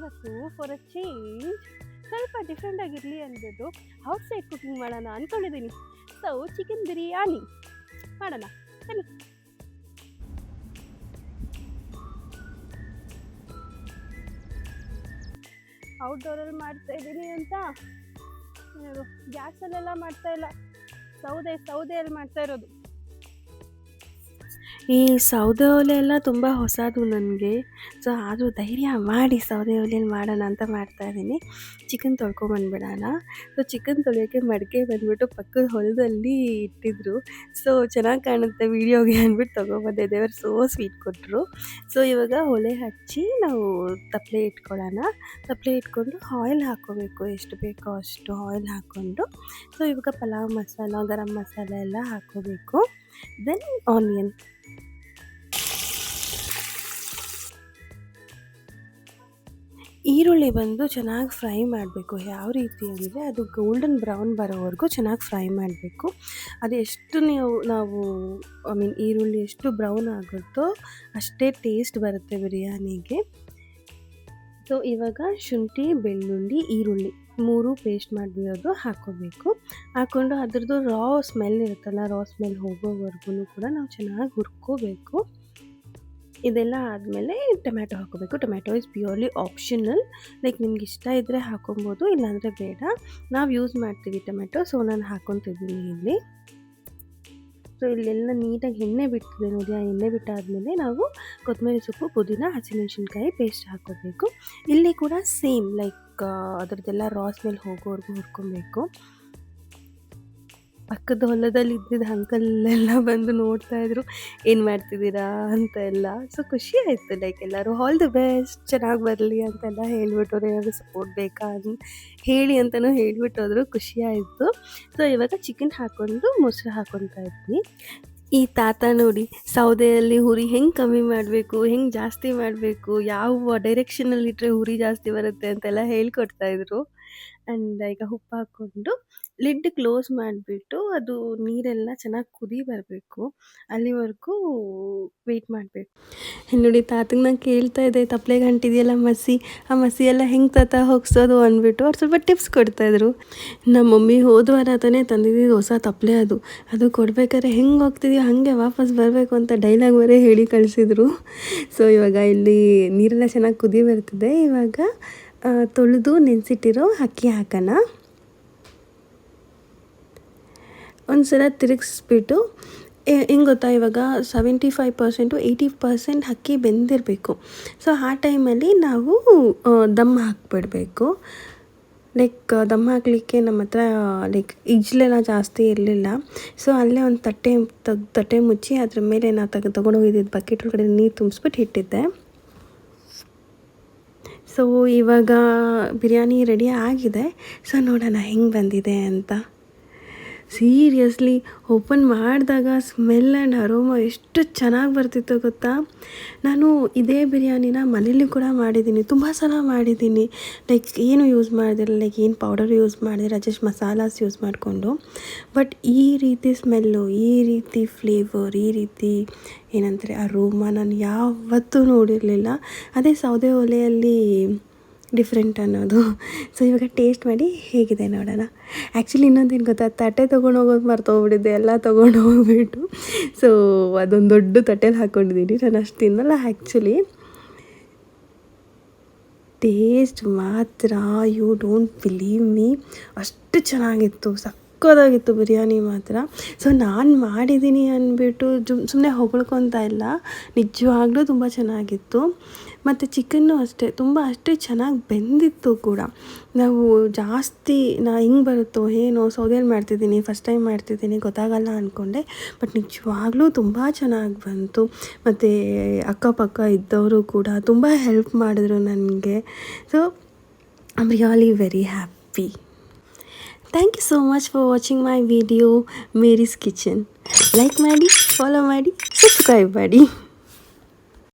ಇವತ್ತು for a change ಸ್ವಲ್ಪ different ಆಗಿರಲಿ ಅಂದ್ಬಿಟ್ಟು ಔಟ್ಸೈಡ್ ಕುಕಿಂಗ್ ಮಾಡೋಣ ಅಂದ್ಕೊಂಡಿದ್ದೀನಿ. ಸೊ ಚಿಕನ್ ಬಿರಿಯಾನಿ ಮಾಡೋಣ ಬನ್ನಿ. ಔಟ್ಡೋರಲ್ಲಿ ಮಾಡ್ತಾ ಇದ್ದೀನಿ ಅಂತ ಗ್ಯಾಸಲ್ಲೆಲ್ಲ ಮಾಡ್ತಾ ಇಲ್ಲ, ಸೌದೆಯಲ್ಲಿ ಮಾಡ್ತಾ ಇರೋದು. ಈ ಸೌದೆ ಒಲೆ ಎಲ್ಲ ತುಂಬ ಹೊಸದು ನನಗೆ. ಸೊ ಆದರೂ ಧೈರ್ಯ ಮಾಡಿ ಸೌದೆ ಒಲೆಯಲ್ಲಿ ಮಾಡೋಣ ಅಂತ ಮಾಡ್ತಾಯಿದ್ದೀನಿ. ಚಿಕನ್ ತೊಳ್ಕೊಂಬಂದ್ಬಿಡೋಣ. ಸೊ ಚಿಕನ್ ತೊಳೆಯೋಕ್ಕೆ ಮಡಿಕೆ ಬಂದುಬಿಟ್ಟು ಪಕ್ಕದ ಹೊಲದಲ್ಲಿ ಇಟ್ಟಿದ್ರು. ಸೊ ಚೆನ್ನಾಗಿ ಕಾಣುತ್ತೆ ವೀಡಿಯೋಗೆ ಅಂದ್ಬಿಟ್ಟು ತೊಗೊಬಂದೆ. ದೇವರು ಸೋ ಸ್ವೀಟ್ ಕೊಟ್ಟರು. ಸೊ ಇವಾಗ ಒಲೆ ಹಚ್ಚಿ ನಾವು ತಪ್ಪಲೆ ಇಟ್ಕೊಳ್ಳೋಣ. ತಪ್ಪಲೆ ಇಟ್ಕೊಂಡು ಆಯಿಲ್ ಹಾಕ್ಕೋಬೇಕು, ಎಷ್ಟು ಬೇಕೋ ಅಷ್ಟು ಆಯಿಲ್ ಹಾಕ್ಕೊಂಡು. ಸೊ ಇವಾಗ ಪಲಾವ್ ಮಸಾಲ, ಗರಂ ಮಸಾಲ ಎಲ್ಲ ಹಾಕ್ಕೋಬೇಕು. ದೆನ್ ಆನಿಯನ್, ಈರುಳ್ಳಿ ಬಂದು ಚೆನ್ನಾಗಿ ಫ್ರೈ ಮಾಡಬೇಕು. ಯಾವ ರೀತಿ ಅಂದರೆ ಅದು ಗೋಲ್ಡನ್ ಬ್ರೌನ್ ಬರೋವರೆಗೂ ಚೆನ್ನಾಗಿ ಫ್ರೈ ಮಾಡಬೇಕು. ಅದು ಎಷ್ಟು ನಾವು ಈರುಳ್ಳಿ ಎಷ್ಟು ಬ್ರೌನ್ ಆಗುತ್ತೋ ಅಷ್ಟೇ ಟೇಸ್ಟ್ ಬರುತ್ತೆ ಬಿರಿಯಾನಿಗೆ. ಸೊ ಇವಾಗ ಶುಂಠಿ, ಬೆಳ್ಳುಳ್ಳಿ, ಈರುಳ್ಳಿ 3 ಪೇಸ್ಟ್ ಮಾಡಿರೋದು ಹಾಕ್ಕೋಬೇಕು. ಹಾಕ್ಕೊಂಡು ಅದ್ರದ್ದು ರಾ ಸ್ಮೆಲ್ ಇರುತ್ತಲ್ಲ, ರಾ ಸ್ಮೆಲ್ ಹೋಗೋವರೆಗೂ ಕೂಡ ನಾವು ಚೆನ್ನಾಗಿ ಹುರ್ಕೋಬೇಕು. ಇದೆಲ್ಲ ಆದಮೇಲೆ ಟೊಮ್ಯಾಟೊ ಹಾಕ್ಕೋಬೇಕು. Tomato is purely optional, like ನಿಮ್ಗೆ ಇಷ್ಟ ಇದ್ದರೆ ಹಾಕೊಬೋದು, ಇಲ್ಲಾಂದರೆ ಬೇಡ. ನಾವು ಯೂಸ್ ಮಾಡ್ತೀವಿ ಟೊಮ್ಯಾಟೊ, ಸೊ ನಾನು ಹಾಕ್ಕೊತಿದ್ದೀನಿ ಇಲ್ಲಿ. ಸೊ ಇಲ್ಲೆಲ್ಲ ನೀಟಾಗಿ ಎಣ್ಣೆ ಬಿಡ್ತಿದೆ ನೋಡಿ. ಆ ಎಣ್ಣೆ ಬಿಟ್ಟಾದಮೇಲೆ ನಾವು ಕೊತ್ತಂಬರಿ ಸೊಪ್ಪು, ಪುದೀನ, ಹಸಿಮೆಣಸಿನ್ಕಾಯಿ ಪೇಸ್ಟ್ ಹಾಕ್ಕೋಬೇಕು. ಇಲ್ಲಿ ಕೂಡ ಸೇಮ್ ಲೈಕ್ ಅದರದ್ದೆಲ್ಲ ರಾ ಸ್ಮೆಲ್ ಹೋಗೋವರೆಗೂ ಹುರ್ಕೊಬೇಕು. ಪಕ್ಕದ ಹೊಲದಲ್ಲಿ ಇದ್ದಿದ್ದು ಅಂಕಲ್ಲೆಲ್ಲ ಬಂದು ನೋಡ್ತಾ ಇದ್ರು, ಏನು ಮಾಡ್ತಿದ್ದೀರಾ ಅಂತ ಎಲ್ಲ. ಸೊ ಖುಷಿ ಆಯಿತು, ಲೈಕ್ ಎಲ್ಲರೂ ಆಲ್ ದಿ ಬೆಸ್ಟ್, ಚೆನ್ನಾಗಿ ಬರಲಿ ಅಂತೆಲ್ಲ ಹೇಳ್ಬಿಟ್ಟವ್ರು. ಏನಾದರೂ ಸಪೋರ್ಟ್ ಬೇಕಾ ಹೇಳಿ ಅಂತಲೂ ಹೇಳ್ಬಿಟ್ಟೋದ್ರು. ಖುಷಿ ಆಯಿತು. ಸೊ ಇವಾಗ ಚಿಕನ್ ಹಾಕ್ಕೊಂಡು ಮೊಸರು ಹಾಕ್ಕೊತಾ ಇದ್ವಿ. ಈ ತಾತ ನೋಡಿ ಸೌದೆಯಲ್ಲಿ ಉರಿ ಹೆಂಗೆ ಕಮ್ಮಿ ಮಾಡಬೇಕು, ಹೆಂಗೆ ಜಾಸ್ತಿ ಮಾಡಬೇಕು, ಯಾವ ಡೈರೆಕ್ಷನಲ್ಲಿ ಇಟ್ಟರೆ ಉರಿ ಜಾಸ್ತಿ ಬರುತ್ತೆ ಅಂತೆಲ್ಲ ಹೇಳ್ಕೊಡ್ತಾಯಿದ್ರು. ಆ್ಯಂಡ್ ಈಗ ಉಪ್ಪು ಹಾಕ್ಕೊಂಡು ಲಿಡ್ ಕ್ಲೋಸ್ ಮಾಡಿಬಿಟ್ಟು ಅದು ನೀರೆಲ್ಲ ಚೆನ್ನಾಗಿ ಕುದಿ ಬರಬೇಕು, ಅಲ್ಲಿವರೆಗೂ ವೆಯ್ಟ್ ಮಾಡಬೇಕು. ನೋಡಿ ತಾತಂಗೆ ನಾನು ಕೇಳ್ತಾ ಇದ್ದೆ, ತಪ್ಪಲೆಗೆ ಅಂಟಿದೆಯಲ್ಲ ಮಸಿ, ಆ ಮಸಿ ಎಲ್ಲ ಹೆಂಗೆ ತಾತ ಹೋಗಿಸೋದು ಅಂದ್ಬಿಟ್ಟು ಅವ್ರು ಸ್ವಲ್ಪ ಟಿಪ್ಸ್ ಕೊಡ್ತಾಯಿದ್ರು. ನಮ್ಮ ಮಮ್ಮಿ ಹೋದ ವಾರ ತಾನೇ ತಂದಿದ್ದು ಹೊಸ ತಪ್ಪಲೆ, ಅದು ಕೊಡ್ಬೇಕಾದ್ರೆ ಹೆಂಗೆ ಹೋಗ್ತಿದೆಯೋ ಹಾಗೆ ವಾಪಸ್ ಬರಬೇಕು ಅಂತ ಡೈಲಾಗ್ ಬೇರೆ ಹೇಳಿ ಕಳಿಸಿದ್ರು. ಸೊ ಇವಾಗ ಇಲ್ಲಿ ನೀರೆಲ್ಲ ಚೆನ್ನಾಗಿ ಕುದಿ ಬರ್ತಿದೆ. ಇವಾಗ ತೊಳೆದು ನೆನೆಸಿಟ್ಟಿರೋ ಅಕ್ಕಿ ಹಾಕೋಣ. ಒಂದು ಸಲ ತಿರುಗಿಸ್ಬಿಟ್ಟು ಹೆಂಗೆ ಗೊತ್ತಾ, ಇವಾಗ 75% 80% ಅಕ್ಕಿ ಬೆಂದಿರಬೇಕು. ಸೊ ಆ ಟೈಮಲ್ಲಿ ನಾವು ದಮ್ ಹಾಕಿಬಿಡ್ಬೇಕು. ಲೈಕ್ ದಮ್ ಹಾಕಲಿಕ್ಕೆ ನಮ್ಮ ಹತ್ರ ಲೈಕ್ ಇಜ್ಲೆಲ್ಲ ಜಾಸ್ತಿ ಇರಲಿಲ್ಲ. ಸೊ ಅಲ್ಲೇ ಒಂದು ತಟ್ಟೆ ಮುಚ್ಚಿ ಅದ್ರ ಮೇಲೆ ನಾನು ತೊಗೊಂಡೋಗಿದ್ದಿದ್ದು ಬಕೆಟ್ ಒಳಗಡೆ ನೀರು ತುಂಬಿಸ್ಬಿಟ್ಟು ಇಟ್ಟಿದ್ದೆ. ಸೊ ಇವಾಗ ಬಿರಿಯಾನಿ ರೆಡಿ ಆಗಿದೆ. ಸೊ ನೋಡೋಣ ಹೆಂಗೆ ಬಂದಿದೆ ಅಂತ. ಸೀರಿಯಸ್ಲಿ ಓಪನ್ ಮಾಡಿದಾಗ ಸ್ಮೆಲ್ ಆ್ಯಂಡ್ ಅರೋಮಾ ಎಷ್ಟು ಚೆನ್ನಾಗಿ ಬರ್ತಿತ್ತು ಗೊತ್ತಾ. ನಾನು ಇದೇ ಬಿರಿಯಾನಿನ ಮನೇಲಿ ಕೂಡ ಮಾಡಿದ್ದೀನಿ, ತುಂಬ ಸಲ ಮಾಡಿದ್ದೀನಿ. ಲೈಕ್ ಏನು ಯೂಸ್ ಮಾಡಿದಿಲ್ಲ, ಲೈಕ್ ಏನು ಪೌಡರ್ ಯೂಸ್ ಮಾಡಿದಿಲ್ಲ, ಜಸ್ಟ್ ಮಸಾಲಾಸ್ ಯೂಸ್ ಮಾಡಿಕೊಂಡು. ಬಟ್ ಈ ರೀತಿ ಸ್ಮೆಲ್ಲು, ಈ ರೀತಿ ಫ್ಲೇವರ್, ಈ ರೀತಿ ಏನಂತಾರೆ ಅರೋಮಾ ನಾನು ಯಾವತ್ತೂ ನೋಡಿರಲಿಲ್ಲ. ಅದೇ ಸೌದೆ ಒಲೆಯಲ್ಲಿ ಡಿಫ್ರೆಂಟ್ ಅನ್ನೋದು. ಸೊ ಇವಾಗ ಟೇಸ್ಟ್ ಮಾಡಿ ಹೇಗಿದೆ ನೋಡೋಣ. ಆ್ಯಕ್ಚುಲಿ ಇನ್ನೊಂದೇನು ಗೊತ್ತಾ, ತಟ್ಟೆ ತೊಗೊಂಡು ಹೋಗೋದು ಮರ್ತೋಗ್ಬಿಟ್ಟಿದ್ದೆ, ಎಲ್ಲ ತೊಗೊಂಡು ಹೋಗ್ಬಿಟ್ಟು. ಸೊ ಅದೊಂದು ದೊಡ್ಡ ತಟ್ಟೆಲಿ ಹಾಕ್ಕೊಂಡಿದ್ದೀನಿ. ನಾನು ಅಷ್ಟು ತಿನ್ನಲ್ಲ ಆ್ಯಕ್ಚುಲಿ. ಟೇಸ್ಟ್ ಮಾತ್ರ ಯು ಡೋಂಟ್ ಬಿಲೀವ್ ಮೀ, ಅಷ್ಟು ಚೆನ್ನಾಗಿತ್ತು, ಸಕ್ಕತ್ತಾಗಿತ್ತು ಬಿರಿಯಾನಿ ಮಾತ್ರ. ಸೊ ನಾನು ಮಾಡಿದ್ದೀನಿ ಅಂದ್ಬಿಟ್ಟು ಸುಮ್ಮನೆ ಹೊಗಳ್ಕೊತಾ ಇಲ್ಲ, ನಿಜವಾಗ್ಲೂ ತುಂಬ ಚೆನ್ನಾಗಿತ್ತು. ಮತ್ತು ಚಿಕನ್ನು ಅಷ್ಟೇ ಚೆನ್ನಾಗಿ ಬೆಂದಿತ್ತು ಕೂಡ. ನಾವು ಜಾಸ್ತಿ ಹಿಂಗೆ ಬರುತ್ತೋ ಏನೋ, ಸೌದೆಯಲ್ಲಿ ಮಾಡ್ತಿದ್ದೀನಿ, ಫಸ್ಟ್ ಟೈಮ್ ಮಾಡ್ತಿದ್ದೀನಿ, ಗೊತ್ತಾಗಲ್ಲ ಅಂದ್ಕೊಂಡೆ. ಬಟ್ ನಿಜವಾಗ್ಲೂ ತುಂಬ ಚೆನ್ನಾಗಿ ಬಂತು. ಮತ್ತು ಅಕ್ಕಪಕ್ಕ ಇದ್ದವರು ಕೂಡ ತುಂಬ ಹೆಲ್ಪ್ ಮಾಡಿದ್ರು ನನಗೆ. So I am really very happy. Thank you so much for watching my video Mary's Kitchen. Like ಮಾಡಿ, ಫಾಲೋ ಮಾಡಿ, ಸಬ್ಸ್ಕ್ರೈಬ್ ಮಾಡಿ.